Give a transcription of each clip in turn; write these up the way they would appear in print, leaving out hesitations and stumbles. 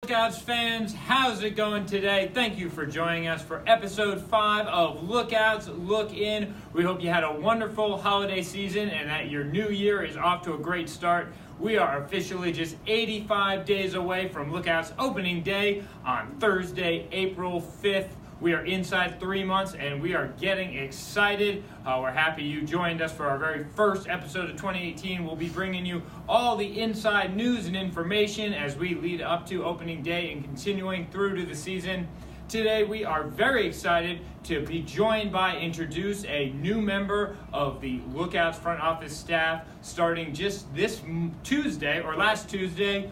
Lookouts fans, how's it going today? Thank you for joining us for episode 5 of Lookouts Look In. We hope you had a wonderful holiday season and that your new year is off to a great start. We are officially just 85 days away from Lookouts opening day on Thursday, April 5th. We are inside 3 months and we are getting excited. We're happy you joined us for our very first episode of 2018. We'll be bringing you all the inside news and information as we lead up to opening day and continuing through to the season. Today we are very excited to be joined by, introduce a new member of the Lookouts front office staff starting just this Tuesday, or last Tuesday.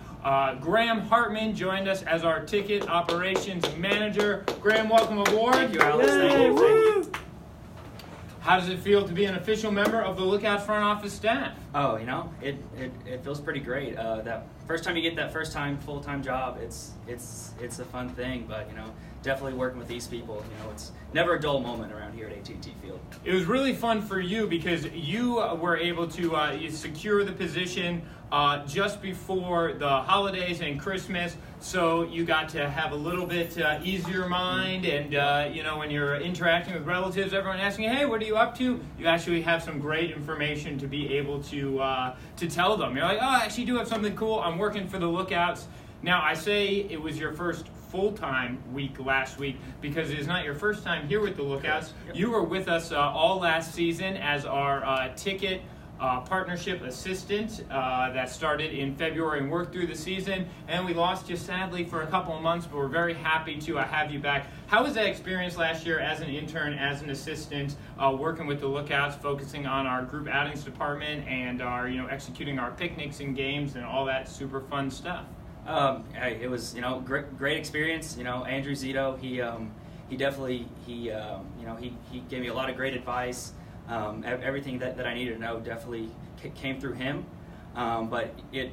Graham Hartman joined us as our ticket operations manager. Graham, welcome aboard. Thank you, Alex. Thank you. How does it feel to be an official member of the Lookouts front office staff? Oh, it feels pretty great. That first time you get that full-time job, it's a fun thing. But definitely working with these people, it's never a dull moment around here at AT&T Field. It was really fun for you because you were able to secure the position just before the holidays and Christmas, so you got to have a little bit easier mind, and when you're interacting with relatives, everyone asking, hey, what are you up to? You actually have some great information to be able to tell them. You're like, oh, I actually do have something cool. I'm working for the Lookouts. Now, I say it was your first full-time week last week because it is not your first time here with the Lookouts. Yep. You were with us all last season as our ticket partnership assistant that started in February and worked through the season, and we lost you sadly for a couple of months, but we're very happy to have you back. How was that experience last year as an intern, as an assistant, working with the Lookouts, focusing on our group outings department and our executing our picnics and games and all that super fun stuff? It was great experience. Andrew Zito, he definitely he gave me a lot of great advice. Everything that I needed to know definitely came through him. But it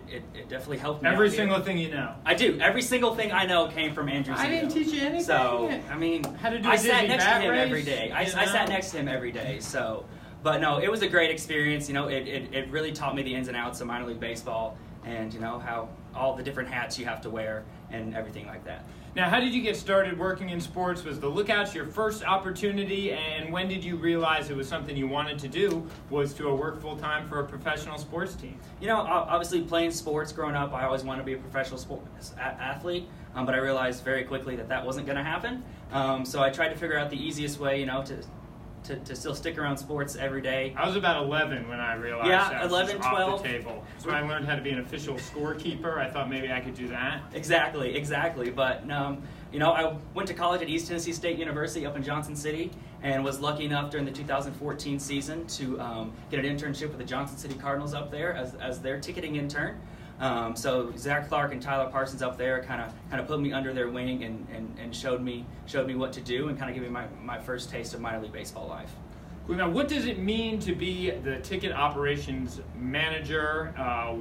definitely helped me. Every single thing you know. I do. Every single thing I know came from Andrew Zito. I didn't teach you anything. So how to do I sat next to him race, every day. I sat next to him every day. So, but no, it was a great experience. It really taught me the ins and outs of minor league baseball, and how all the different hats you have to wear and everything like that. Now, how did you get started working in sports? Was the Lookouts your first opportunity, and when did you realize it was something you wanted to do, was to work full-time for a professional sports team? Obviously playing sports growing up, I always wanted to be a professional sports athlete, but I realized very quickly that wasn't going to happen. So I tried to figure out the easiest way, to still stick around sports every day. I was about 11 when I realized that was 11, 12. Off the table. So I learned how to be an official scorekeeper. I thought maybe I could do that. Exactly. But, I went to college at East Tennessee State University up in Johnson City and was lucky enough during the 2014 season to get an internship with the Johnson City Cardinals up there as their ticketing intern. So Zach Clark and Tyler Parsons up there kind of put me under their wing and showed me what to do and kind of gave me my first taste of minor league baseball life. Now, what does it mean to be the ticket operations manager?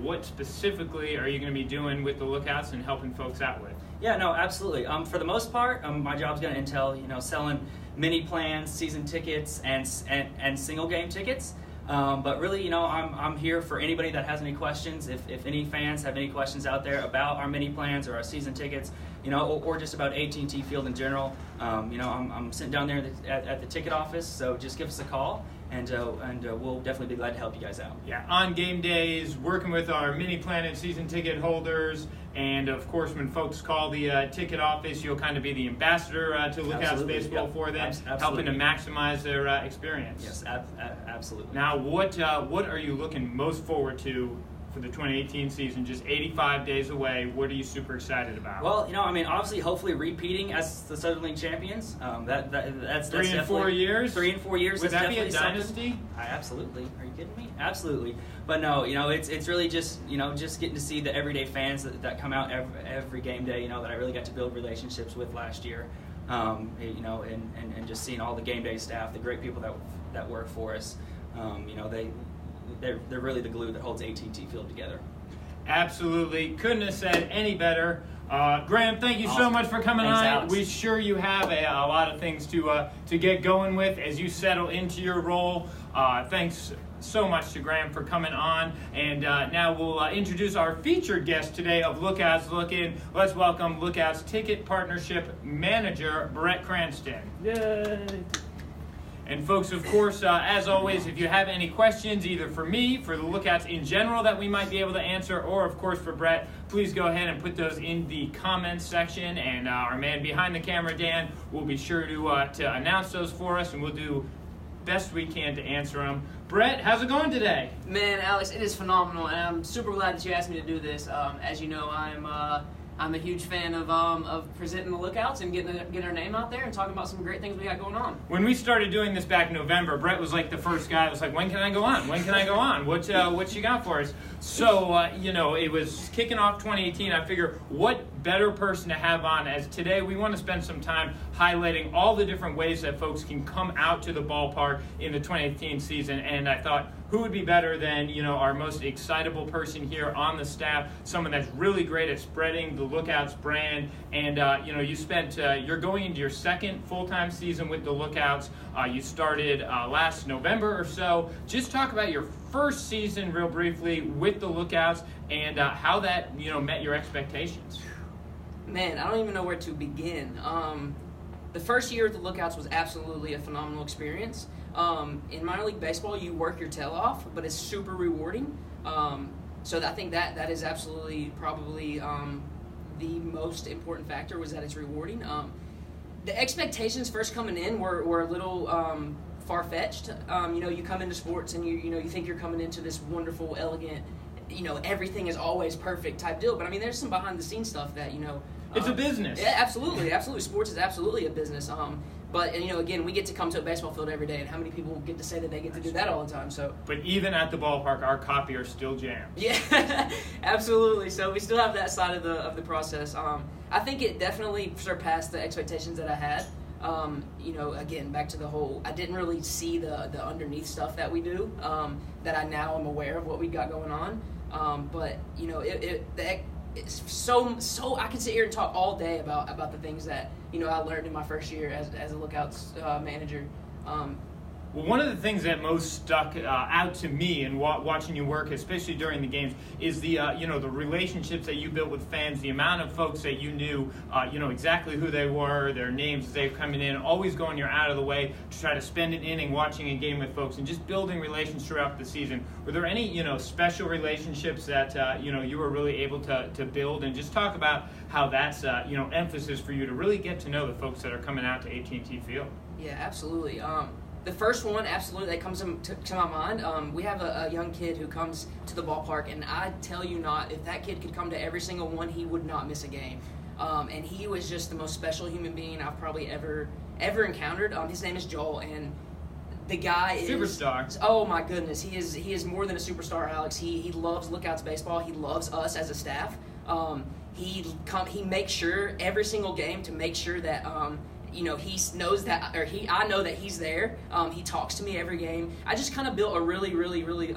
What specifically are you going to be doing with the Lookouts and helping folks out with? Yeah, no, absolutely. For the most part, my job's going to entail selling mini plans, season tickets, and single game tickets. But really, I'm here for anybody that has any questions. If any fans have any questions out there about our mini plans or our season tickets, or just about AT&T Field in general, I'm sitting down there at the ticket office. So just give us a call, and we'll definitely be glad to help you guys out. Yeah, on game days, working with our mini plan and season ticket holders, and of course, when folks call the ticket office, you'll kind of be the ambassador to Lookouts baseball for them, helping to maximize their experience. Yes, absolutely. Now, what are you looking most forward to for the 2018 season? Just 85 days away. What are you super excited about? Well, obviously, hopefully repeating as the Southern League champions. That's 3 and 4 years. 3 and 4 years. Would that be a dynasty? Absolutely. Are you kidding me? Absolutely. But no, it's really just just getting to see the everyday fans that come out every game day. That I really got to build relationships with last year. And just seeing all the game day staff, the great people that work for us. They're really the glue that holds AT&T Field together. Absolutely. Couldn't have said any better. Graham, thank you so much for coming on. Alex. We sure you have a lot of things to get going with as you settle into your role. Thanks so much to Graham for coming on. And now we'll introduce our featured guest today of Lookouts Look In. Let's welcome Lookouts Ticket Partnership Manager, Bret Cranston. Yay! And folks, of course, as always, if you have any questions, either for me, for the Lookouts in general that we might be able to answer, or of course for Bret, please go ahead and put those in the comments section. And our man behind the camera, Dan, will be sure to announce those for us, and we'll do best we can to answer them. Bret, how's it going today? Man, Alex, it is phenomenal, and I'm super glad that you asked me to do this. As you know, I'm a huge fan of presenting the Lookouts and getting our name out there and talking about some great things we got going on. When we started doing this back in November, Bret was like the first guy that was like, when can I go on? When can I go on? What you got for us? So, it was kicking off 2018. I figure what better person to have on, as today we want to spend some time highlighting all the different ways that folks can come out to the ballpark in the 2018 season. And I thought, who would be better than, our most excitable person here on the staff, someone that's really great at spreading the Lookouts brand. And, you're going into your second full-time season with the Lookouts. You started last November or so. Just talk about your first season real briefly with the Lookouts and how that, met your expectations. Man, I don't even know where to begin. The first year at the Lookouts was absolutely a phenomenal experience. In minor league baseball, you work your tail off, but it's super rewarding. So I think that is absolutely probably the most important factor, was that it's rewarding. The expectations first coming in were a little far-fetched. You come into sports and you think you're coming into this wonderful, elegant, everything is always perfect type deal. But I mean, there's some behind-the-scenes stuff that it's a business. Yeah, absolutely. Sports is absolutely a business. But again, we get to come to a baseball field every day, and how many people get to say that they get to do that all the time? So, but even at the ballpark, our copiers still jam. Yeah, absolutely. So we still have that side of the process. I think it definitely surpassed the expectations that I had. Again, back to the whole, I didn't really see the underneath stuff that we do. That I now am aware of what we got going on. But it's so I can sit here and talk all day about the things that I learned in my first year as a Lookouts manager. Well, one of the things that most stuck out to me in watching you work, especially during the games, is the the relationships that you built with fans, the amount of folks that you knew, exactly who they were, their names as they were coming in, always going out of the way to try to spend an inning watching a game with folks and just building relations throughout the season. Were there any special relationships that you were really able to build, and just talk about how that's emphasis for you to really get to know the folks that are coming out to AT&T Field? Yeah, absolutely. The first one, absolutely, that comes to my mind, we have a young kid who comes to the ballpark, and I tell you not, if that kid could come to every single one, he would not miss a game. And he was just the most special human being I've probably ever encountered. His name is Joel, and the guy is superstar. Oh my goodness, he is more than a superstar, Alex. He loves Lookouts baseball. He loves us as a staff. He makes sure every single game to make sure that he knows that, or I know that he's there. He talks to me every game. I just kind of built a really, really, really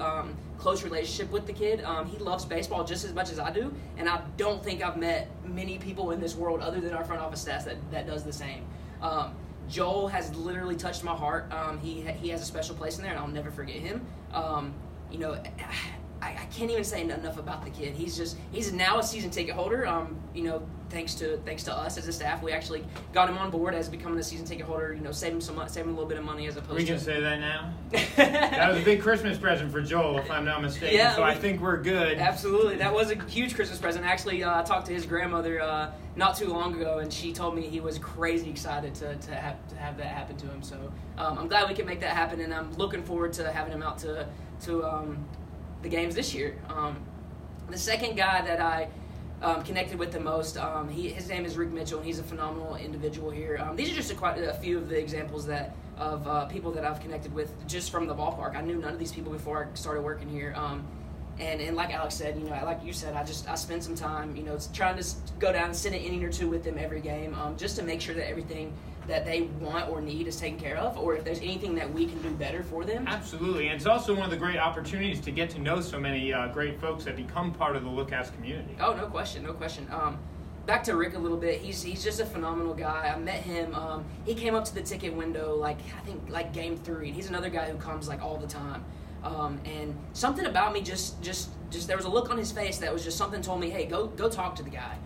close relationship with the kid. He loves baseball just as much as I do, and I don't think I've met many people in this world other than our front office staff that does the same. Joel has literally touched my heart. He has a special place in there, and I'll never forget him. I can't even say enough about the kid. He's now a season ticket holder. Thanks to us as a staff, we actually got him on board as becoming a season ticket holder. Saving a little bit of money as opposed. We can say that now. That was a big Christmas present for Joel, if I'm not mistaken. Yeah, so I think we're good. Absolutely, that was a huge Christmas present. Actually, I talked to his grandmother not too long ago, and she told me he was crazy excited to have that happen to him. So I'm glad we can make that happen, and I'm looking forward to having him out to the games this year. The second guy that I connected with the most, his name is Rick Mitchell, and he's a phenomenal individual here. These are just quite a few of the examples of people that I've connected with just from the ballpark. I knew none of these people before I started working here. And like Alex said, like you said, I spent some time, trying to go down and sit an inning or two with them every game, just to make sure that everything that they want or need is taken care of, or if there's anything that we can do better for them. Absolutely, and it's also one of the great opportunities to get to know so many great folks that become part of the Lookouts community. Oh, no question. Back to Rick a little bit. He's just a phenomenal guy. I met him. He came up to the ticket window, I think game 3. He's another guy who comes all the time. And something about me just there was a look on his face that was just something told me, hey, go talk to the guy.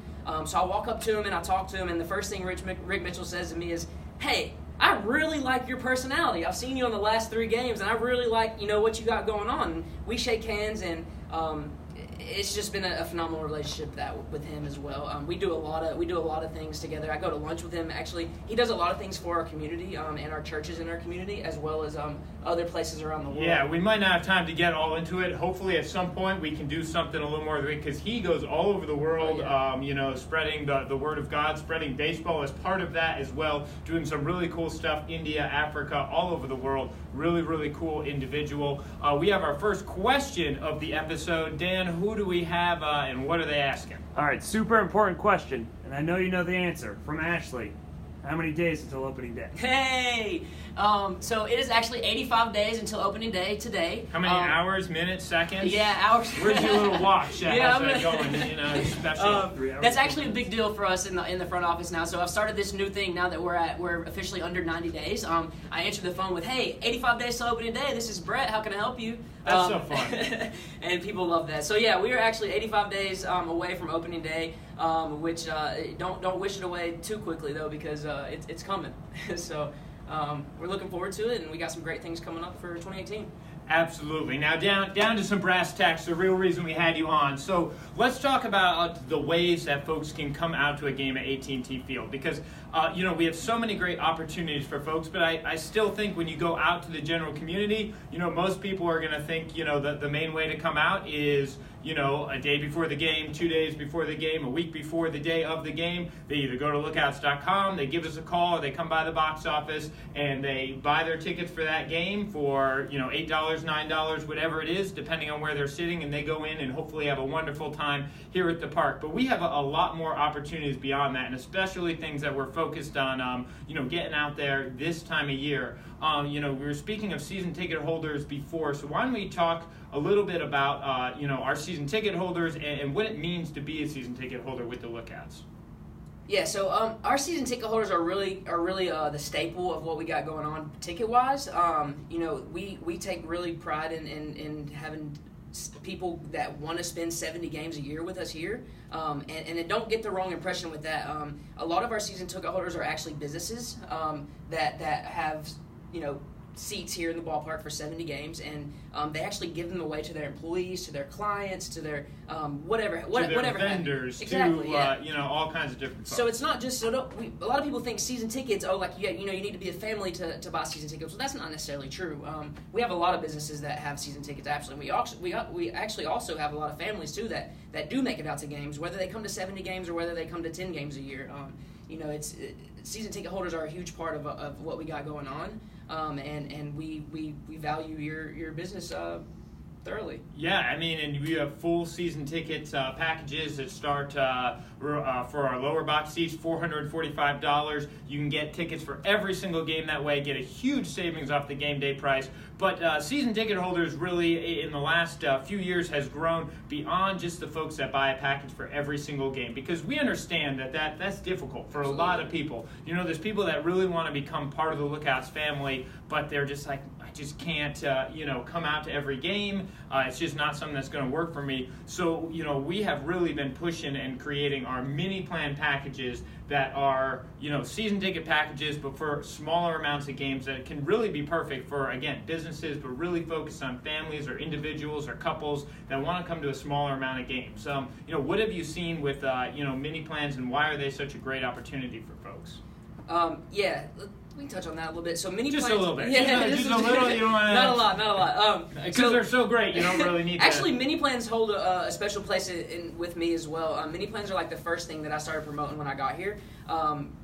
So I walk up to him and I talk to him, and the first thing Rick Mitchell says to me is, hey, I really like your personality. I've seen you on the last 3 games, and I really like, what you got going on. And we shake hands, and it's just been a phenomenal relationship with him as well. We do a lot of things together. I go to lunch with him. Actually, he does a lot of things for our community and our churches in our community, as well as other places around the world. Yeah, we might not have time to get all into it. Hopefully, at some point, we can do something a little more because he goes all over the world. Oh, yeah. Spreading the word of God, spreading baseball as part of that as well. Doing some really cool stuff. India, Africa, all over the world. Really, really cool individual. We have our first question of the episode. Dan, who do we have and what are they asking? All right, super important question, and I know you know the answer, from Ashley. How many days until opening day? Hey! So it is actually 85 days until opening day today. How many hours, minutes, seconds? Yeah, hours. Where's your little watch? Yeah, How's that going? Special. 3 hours. That's actually a big deal for us in the front office now. So I've started this new thing now that we're officially under 90 days. I answer the phone with, hey, 85 days till opening day. This is Bret. How can I help you? That's so fun. And people love that. So yeah, we are actually 85 days away from opening day, which don't wish it away too quickly though, because it's coming. So we're looking forward to it, and we got some great things coming up for 2018. Absolutely. Now down to some brass tacks, the real reason we had you on. So let's talk about the ways that folks can come out to a game at AT&T Field, because we have so many great opportunities for folks, but I still think when you go out to the general community, most people are going to think, the main way to come out is, a day before the game, 2 days before the game, a week before the day of the game. They either go to lookouts.com, they give us a call, or they come by the box office and they buy their tickets for that game for, $8, $9, whatever it is, depending on where they're sitting, and they go in and hopefully have a wonderful time here at the park. But we have a lot more opportunities beyond that, and especially things that we're focused on, getting out there this time of year. We were speaking of season ticket holders before, so why don't we talk a little bit about, our season ticket holders and what it means to be a season ticket holder with the Lookouts. Yeah, so our season ticket holders are really the staple of what we got going on ticket wise. We take really pride in having people that want to spend 70 games a year with us here, and don't get the wrong impression with that. A lot of our season ticket holders are actually businesses that have seats here in the ballpark for 70 games, and they actually give them away to their employees, to their clients, to their whatever vendors, exactly, all kinds of different folks. So it's not just a lot of people think season tickets. Oh, you need to be a family to buy season tickets. Well, that's not necessarily true. We have a lot of businesses that have season tickets. Actually, we actually also have a lot of families too that do make it out to games, whether they come to 70 games or whether they come to 10 games a year. Season ticket holders are a huge part of what we got going on. And we value your business thoroughly. Yeah, and we have full season ticket packages that start for our lower box seats, $445. You can get tickets for every single game that way, get a huge savings off the game day price. But season ticket holders really, in the last few years, has grown beyond just the folks that buy a package for every single game, because we understand that's difficult for Absolutely. a lot of people. There's people that really want to become part of the Lookouts family, but they're just like, I just can't, come out to every game. It's just not something that's going to work for me. So, we have really been pushing and creating our mini plan packages that are, season ticket packages, but for smaller amounts of games that can really be perfect for, again, businesses, but really focused on families or individuals or couples that want to come to a smaller amount of games. What have you seen with, mini plans, and why are they such a great opportunity for folks? We can touch on that a little bit. So mini just plans, a little bit. Yeah, just a little. You don't want to. Not a lot. Because they're so great, you don't really need. Actually, mini plans hold a special place with me as well. Mini plans are like the first thing that I started promoting when I got here.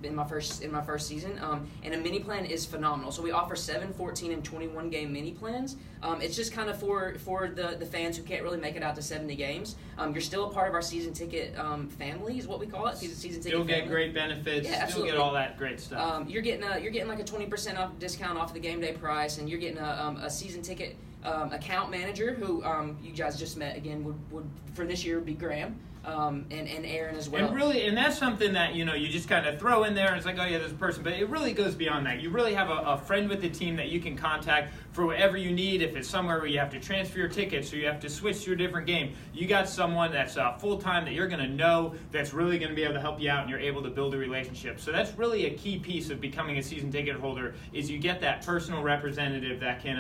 In my first season, and a mini plan is phenomenal. So we offer 7, 14, and 21 game mini plans. It's just kind of for the fans who can't really make it out to 70 games. You're still a part of our season ticket family, is what we call it. Season ticket. Still get family. Great benefits. Yeah, still get all that great stuff. You're getting like a 20% off discount off the game day price, and you're getting a season ticket account manager who you guys just met again would for this year would be Graham. and Aaron as well. And that's something that, you just kind of throw in there, and it's like, oh yeah, there's a person, but it really goes beyond that. You really have a friend with the team that you can contact for whatever you need. If it's somewhere where you have to transfer your tickets or you have to switch to a different game, you got someone that's full-time that you're going to know that's really going to be able to help you out, and you're able to build a relationship. So that's really a key piece of becoming a season ticket holder, is you get that personal representative that can,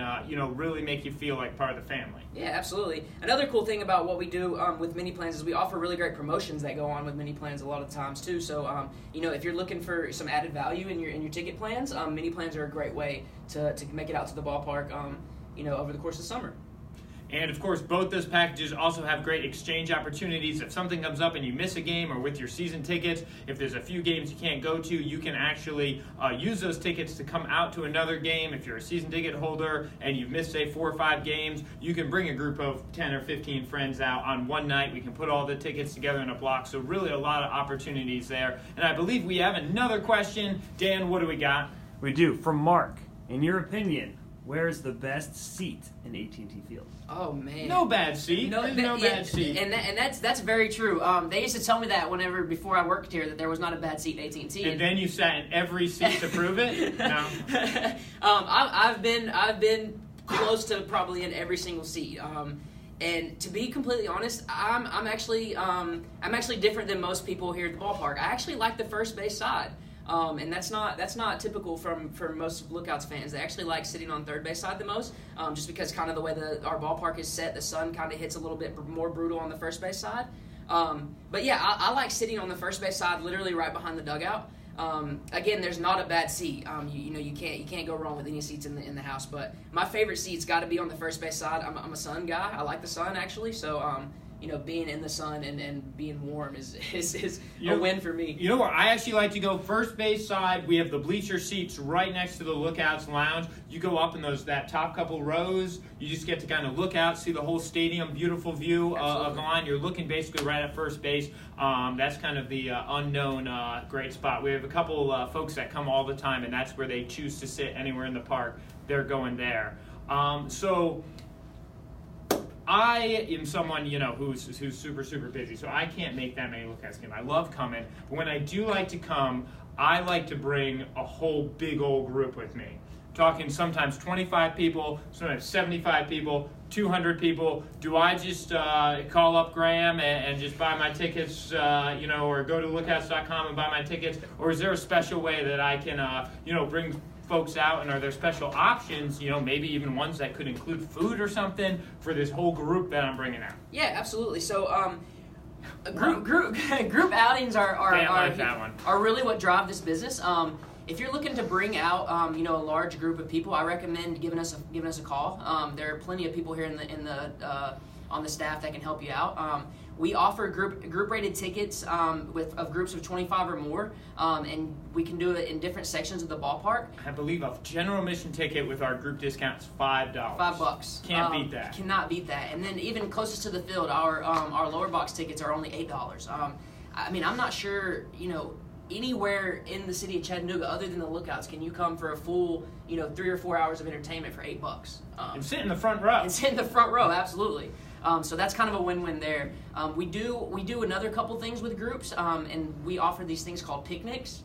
really make you feel like part of the family. Yeah, absolutely. Another cool thing about what we do with mini plans is we offer really great promotions that go on with mini plans a lot of times too. So, if you're looking for some added value in your ticket plans, mini plans are a great way to make it out to the ballpark, over the course of the summer. And of course, both those packages also have great exchange opportunities. If something comes up and you miss a game, or with your season tickets, if there's a few games you can't go to, you can actually use those tickets to come out to another game. If you're a season ticket holder and you've missed, say, 4 or 5 games, you can bring a group of 10 or 15 friends out on one night. We can put all the tickets together in a block. So really a lot of opportunities there. And I believe we have another question. Dan, what do we got? We do. From Mark. In your opinion, where's the best seat in AT&T Field? Oh man, no bad seat. There's no bad seat, and that's very true. They used to tell me that before I worked here, that there was not a bad seat in AT&T. And then you sat in every seat to prove it. No. I've been close to probably in every single seat. And to be completely honest, I'm actually different than most people here at the ballpark. I actually like the first base side. And that's not typical for most Lookouts fans. They actually like sitting on third base side the most, just because kind of the way our ballpark is set, the sun kind of hits a little bit more brutal on the first base side. But yeah, I like sitting on the first base side, literally right behind the dugout. Again, there's not a bad seat. You can't go wrong with any seats in the house. But my favorite seat's got to be on the first base side. I'm a sun guy. I like the sun actually. So being in the sun and being warm is a win for me. You know where I actually like to go? First base side. We have the bleacher seats right next to the Lookouts lounge. You go up in that top couple rows. You just get to kind of look out, see the whole stadium, beautiful view of the line. You're looking basically right at first base. That's kind of the unknown great spot. We have a couple folks that come all the time, and that's where they choose to sit anywhere in the park. They're going there. So I am someone, who's super, super busy, so I can't make that many Lookouts games. I love coming, but when I do like to come, I like to bring a whole big old group with me. Talking sometimes 25 people, sometimes 75 people, 200 people. Do I just call up Graham and just buy my tickets, or go to lookouts.com and buy my tickets? Or is there a special way that I can, bring folks out, and are there special options, maybe even ones that could include food or something for this whole group that I'm bringing out? Yeah, absolutely. So group outings are really what drive this business. If you're looking to bring out a large group of people, I recommend giving us a call. There are plenty of people here on the staff that can help you out. We offer group rated tickets of groups of 25 or more, and we can do it in different sections of the ballpark. I believe a general admission ticket with our group discount is $5. $5. Can't beat that. Cannot beat that. And then even closest to the field, our lower box tickets are only $8. I'm not sure, anywhere in the city of Chattanooga other than the Lookouts can you come for a full 3 or 4 hours of entertainment for $8. And sit in the front row. Absolutely. So that's kind of a win-win there. We do another couple things with groups, and we offer these things called picnics.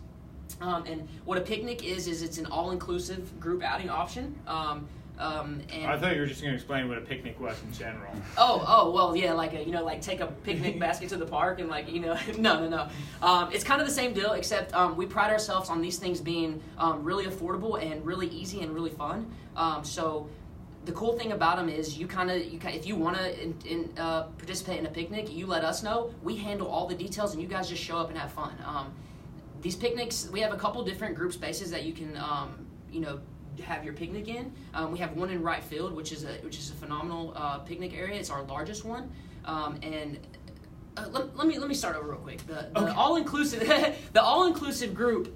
And what a picnic is it's an all-inclusive group outing option. And I thought you were just going to explain what a picnic was in general. Oh, well, yeah, like take a picnic basket to the park and no. It's kind of the same deal, except we pride ourselves on these things being really affordable and really easy and really fun. So the cool thing about them is if you want to participate in a picnic, you let us know. We handle all the details, and you guys just show up and have fun. These picnics, we have a couple different group spaces that you can have your picnic in. We have one in right field, which is a phenomenal picnic area. It's our largest one, and let me start over real quick. The all-inclusive group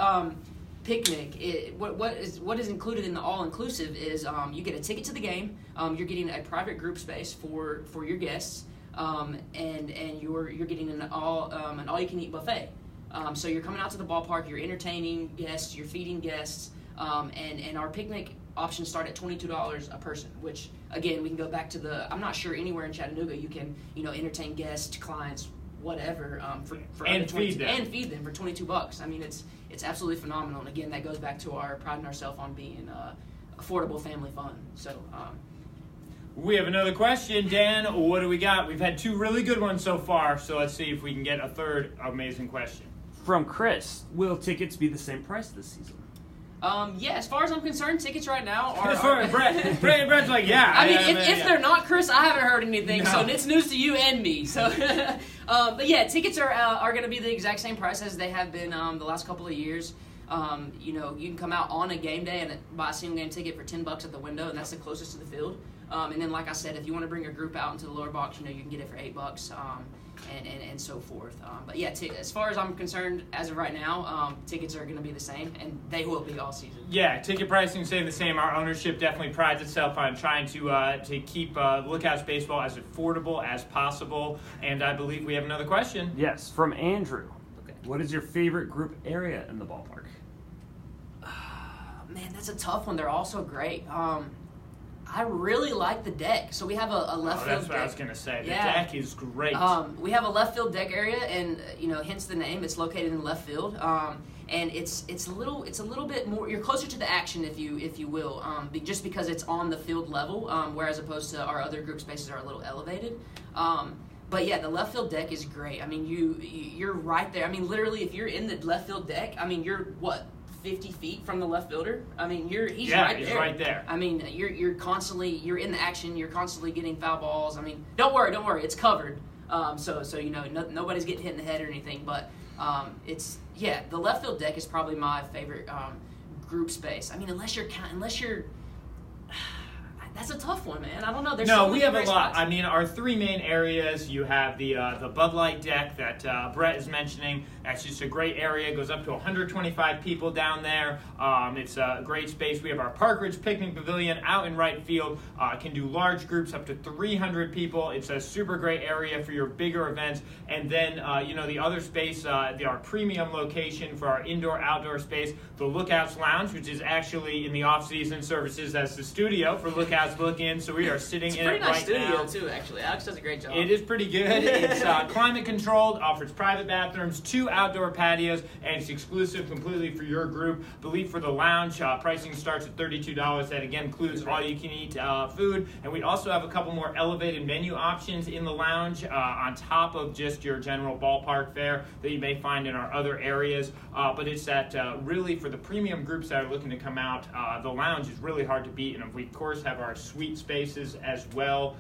picnic. What is included in the all-inclusive is you get a ticket to the game. You're getting a private group space for your guests, and you're getting an all-you-can-eat buffet. So you're coming out to the ballpark. You're entertaining guests. You're feeding guests. And our picnic options start at $22 a person, which, again, we can go back to I'm not sure anywhere in Chattanooga you can, entertain guests, clients, whatever for and under 22 feed them. and feed them for $22. I mean, it's absolutely phenomenal. And again, that goes back to our priding ourselves on being affordable family fun. So. We have another question, Dan. What do we got? We've had 2 really good ones so far, so let's see if we can get a third amazing question. From Chris, will tickets be the same price this season? Yeah, as far as I'm concerned, tickets right now are... Brett's like, yeah. I mean, if they're not, Chris, I haven't heard anything, No. so it's news to you and me. So, but yeah, tickets are going to be the exact same price as they have been the last couple of years. You know, you can come out on a game day and buy a single game ticket for $10 at the window, and that's the closest to the field. And then, like I said, if you want to bring a group out into the lower box, you know, you can get it for $8, and so forth. But yeah, as far as I'm concerned, as of right now, tickets are going to be the same, and they will be all season. Yeah, ticket pricing staying the same. Our ownership definitely prides itself on trying to keep Lookouts baseball as affordable as possible. And I believe we have another question. Yes, from Andrew. Okay. What is your favorite group area in the ballpark? Man, that's a tough one. They're all so great. I really like the deck. So we have a left field That's deck. what I was going to say. The Yeah. deck is great. We have a left field deck area, and you know, hence the name. It's located in left field, and it's a little bit more. You're closer to the action, if you will, just because it's on the field level, whereas opposed to our other group spaces are a little elevated. But yeah, the left field deck is great. I mean, you're right there. I mean, literally, if you're in the left field deck, I mean, you're what? 50 feet from the left fielder. I mean, he's right there. I mean, you're constantly in the action. You're constantly getting foul balls. I mean, don't worry, it's covered. So you know, nobody's getting hit in the head or anything. But the left field deck is probably my favorite group space. I mean, unless you're that's a tough one, man. I don't know. We have a lot. I mean, our 3 main areas, you have the Bud Light deck that Brett is mentioning. That's just a great area. It goes up to 125 people down there. It's a great space. We have our Park Ridge Picnic Pavilion out in right field. Can do large groups up to 300 people. It's a super great area for your bigger events. And then, the other space, our premium location for our indoor-outdoor space, the Lookouts Lounge, which is actually in the off-season services as the studio for Lookouts Look In. So we are sitting in it right now. It's a pretty nice studio, too, actually. Alex does a great job. It is pretty good. It's climate-controlled, offers private bathrooms, 2 outdoor patios, and it's exclusive completely for your group. I believe for the lounge, pricing starts at $32. That, again, includes all-you-can-eat food. And we also have a couple more elevated menu options in the lounge on top of just your general ballpark fare that you may find in our other areas. But it's that really for the premium groups that are looking to come out, the lounge is really hard to beat. And we, of course, have our suite spaces as well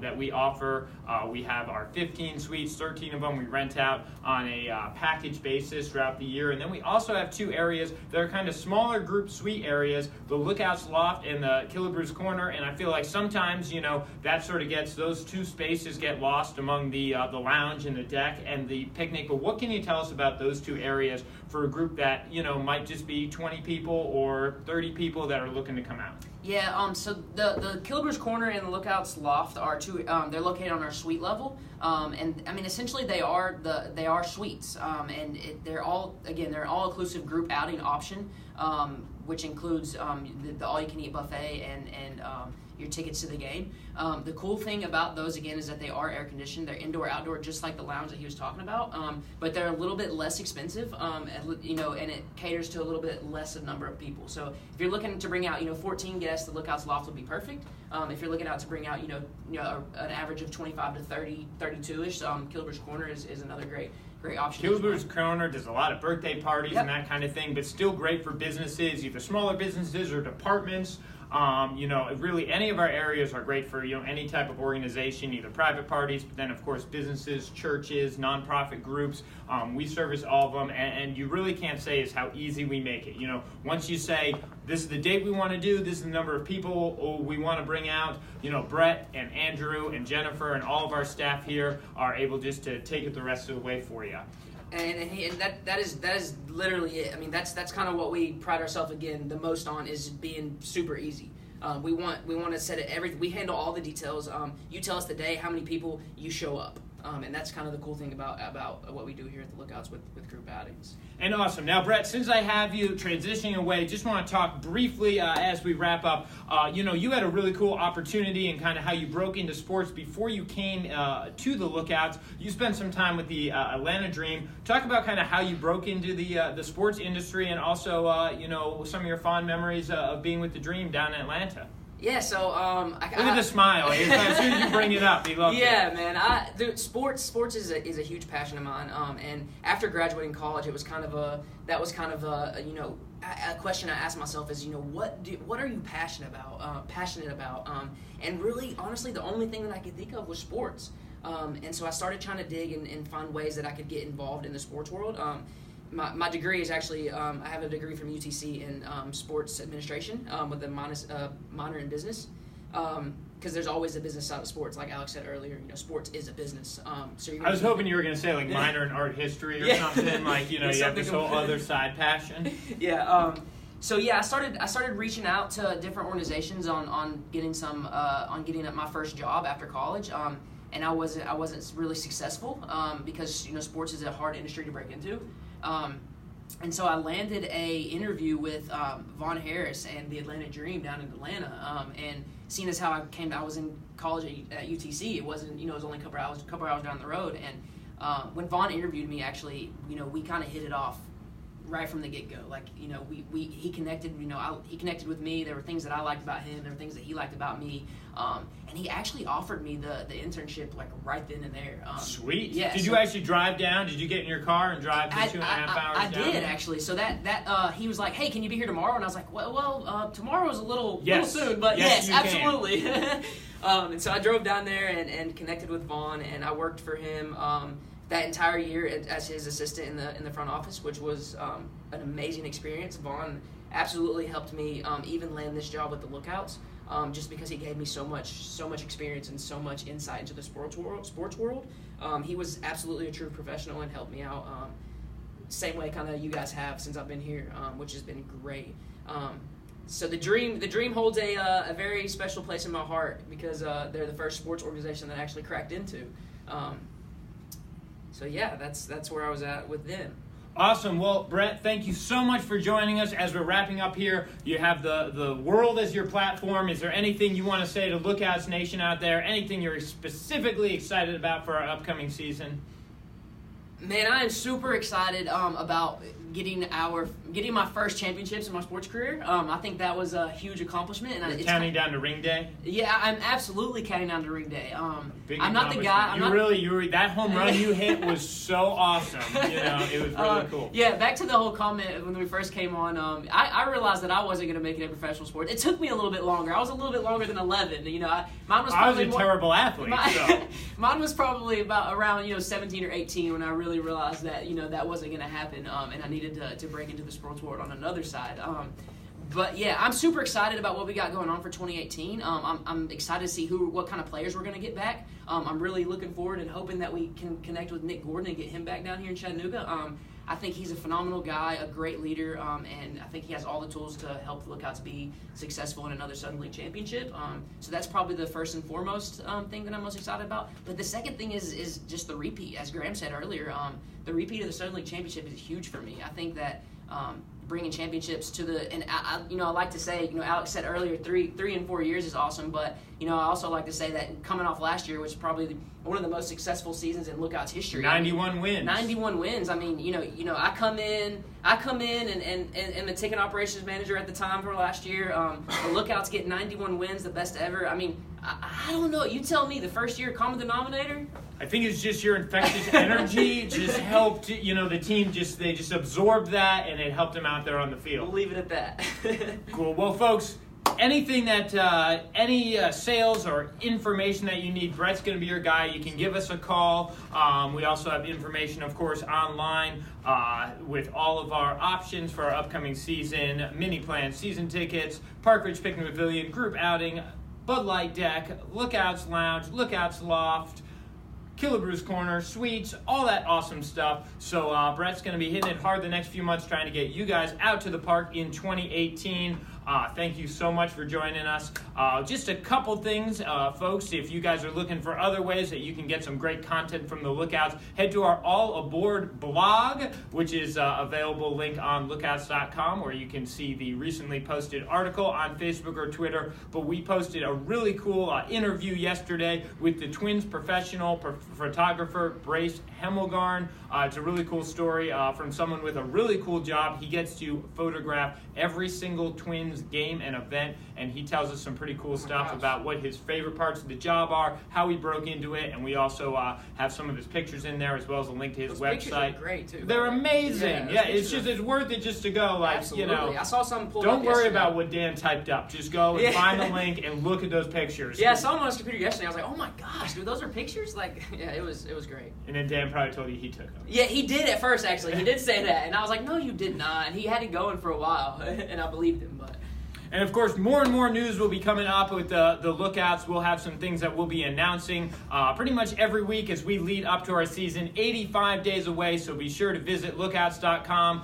that we offer. We have our 15 suites, 13 of them we rent out on a package basis throughout the year. And then we also have 2 areas that are kind of smaller group suite areas, the Lookouts Loft and the Gilberts Corner. And I feel like sometimes, that sort of those 2 spaces get lost among the lounge and the deck and the picnic. But what can you tell us about those 2 areas for a group that, might just be 20 people or 30 people that are looking to come out? Yeah, so the Gilberts Corner and the Lookouts Loft are 2. They're located on our suite level, and I mean essentially they are suites, and they're all inclusive group outing option, which includes the all you can eat buffet and your tickets to the game. The cool thing about those again is that they are air conditioned. They're indoor outdoor, just like the lounge that he was talking about. But they're a little bit less expensive, and it caters to a little bit less a number of people. So if you're looking to bring out 14 guests, the Lookouts Loft would be perfect. If you're looking out to bring out an average of 25 to 30, 32ish, Gilberts Corner is another great option. Gilberts Corner does a lot of birthday parties and that kind of thing, but still great for businesses, either smaller businesses or departments. Really any of our areas are great for, any type of organization, either private parties, but then of course businesses, churches, nonprofit groups. We service all of them, and you really can't say is how easy we make it. Once you say, this is the date we want to do, this is the number of people we want to bring out, Brett and Andrew and Jennifer and all of our staff here are able just to take it the rest of the way for you. And that is literally it. I mean, that's kind of what we pride ourselves again the most on, is being super easy. We want to set it everything. We handle all the details. You tell us the day, how many people, you show up. And that's kind of the cool thing about what we do here at the Lookouts with group outings. And awesome. Now, Bret, since I have you transitioning away, just want to talk briefly as we wrap up. You had a really cool opportunity and kind of how you broke into sports before you came to the Lookouts. You spent some time with the Atlanta Dream. Talk about kind of how you broke into the sports industry and also, some of your fond memories of being with the Dream down in Atlanta. Yeah, so look at the smile. As soon as you bring it up, he loves it. Yeah, man. Sports is a huge passion of mine. And after graduating college, it was kind of a question I asked myself is, what are you passionate about? And really, honestly, the only thing that I could think of was sports. And so I started trying to dig and find ways that I could get involved in the sports world. My degree is actually, I have a degree from UTC in sports administration with a minor in business. Because there's always a business side of sports, like Alex said earlier. Sports is a business. I was hoping you were going to say like minor in art history or something. Like you have this whole other side passion. Yeah. I started reaching out to different organizations on getting my first job after college. And I wasn't really successful because sports is a hard industry to break into. And so I landed a interview with Vaughn Harris and the Atlanta Dream down in Atlanta. And seeing as how I was in college at UTC, it wasn't, it was only a couple hours down the road. And when Vaughn interviewed me, actually, we kind of hit it off right from the get-go. Like, he connected, he connected with me. There were things that I liked about him. There were things that he liked about me. And he actually offered me the internship, like, right then and there. Sweet. Yeah. Did you actually drive down? Did you get in your car and drive the 2.5 hours I down? did, actually. So that he was like, hey, can you be here tomorrow? And I was like, well, tomorrow is a little soon. But yes absolutely. And so I drove down there and connected with Vaughn, and I worked for him that entire year as his assistant in the front office, which was an amazing experience. Vaughn absolutely helped me even land this job with the Lookouts, just because he gave me so much experience and so much insight into the sports world. He was absolutely a true professional and helped me out same way kind of you guys have since I've been here, which has been great. So the Dream holds a very special place in my heart because they're the first sports organization that I actually cracked into. So yeah, that's where I was at with them. Awesome. Well, Bret, thank you so much for joining us. As we're wrapping up here, you have the world as your platform. Is there anything you want to say to Lookouts Nation out there? Anything you're specifically excited about for our upcoming season? Man, I am super excited about getting my first championships in my sports career. I think that was a huge accomplishment. And it's counting down to ring day? Yeah, I'm absolutely counting down to ring day. Big I'm not the guy. You were that home run you hit was so awesome. It was really cool. Yeah, back to the whole comment when we first came on. I realized that I wasn't going to make it in professional sports. It took me a little bit longer. I was a little bit longer than 11. I was a terrible athlete. Mine was probably about around 17 or 18 when I really realized that that wasn't going to happen, and I needed to break into the sports world on another side. But yeah, I'm super excited about what we got going on for 2018. I'm excited to see what kind of players we're going to get back. I'm really looking forward and hoping that we can connect with Nick Gordon and get him back down here in Chattanooga. I think he's a phenomenal guy, a great leader, and I think he has all the tools to help the Lookouts be successful in another Southern League championship. So that's probably the first and foremost thing that I'm most excited about. But the second thing is just the repeat. As Graham said earlier, the repeat of the Southern League championship is huge for me. I think that bringing championships to I like to say, Alex said earlier, 3 and 4 years is awesome, but I also like to say that coming off last year, which is probably one of the most successful seasons in Lookouts history. 91 wins. 91 wins. I mean, I come in and the ticket operations manager at the time for last year. The Lookouts get 91 wins, the best ever. I mean, I don't know. You tell me, the first year common denominator? I think it's just your infectious energy just helped, the team they just absorbed that, and it helped them out there on the field. We'll leave it at that. Cool. Well, folks, anything that, any sales or information that you need, Bret's going to be your guy. You can give us a call. We also have information, of course, online with all of our options for our upcoming season, mini plans, season tickets, Park Ridge Picnic Pavilion, group outing, Bud Light Deck, Lookouts Lounge, Lookouts Loft, Killebrew's Corner, suites, all that awesome stuff. So Bret's going to be hitting it hard the next few months trying to get you guys out to the park in 2018. Thank you so much for joining us. Just a couple things, folks. If you guys are looking for other ways that you can get some great content from the Lookouts, head to our All Aboard blog, which is available link on lookouts.com, where you can see the recently posted article on Facebook or Twitter. But we posted a really cool interview yesterday with the Twins professional photographer, Brace Hemmelgarn. It's a really cool story from someone with a really cool job. He gets to photograph every single Twins game and event, and he tells us some pretty cool stuff about what his favorite parts of the job are, how he broke into it, and we also have some of his pictures in there, as well as a link to his website. Pictures are great too. They're amazing. Yeah, it's worth it just to go. Like, absolutely. I saw some pulled don't up worry yesterday. about what Dan typed up. Just go and find the link and look at those pictures. Yeah, I saw them on his computer yesterday. I was like, oh my gosh, dude, those are pictures? Like, yeah, it was great. And then Dan probably told you he took them. Yeah, he did at first, actually. He did say that. And I was like, no, you did not. And he had it going for a while. And I believed him, but... And of course, more and more news will be coming up with the Lookouts. We'll have some things that we'll be announcing pretty much every week as we lead up to our season, 85 days away. So be sure to visit lookouts.com.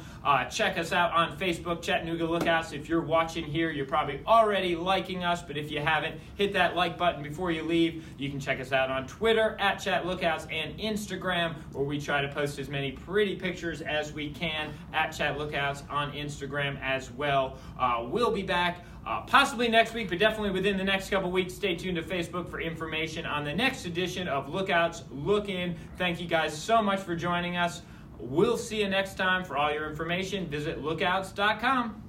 Check us out on Facebook, Chattanooga Lookouts. If you're watching here, you're probably already liking us, but if you haven't, hit that like button before you leave. You can check us out on Twitter, @ChatLookouts, and Instagram, where we try to post as many pretty pictures as we can, @ChatLookouts on Instagram as well. We'll be back possibly next week, but definitely within the next couple weeks. Stay tuned to Facebook for information on the next edition of Lookouts Look In. Thank you guys so much for joining us. We'll see you next time. For all your information, visit lookouts.com.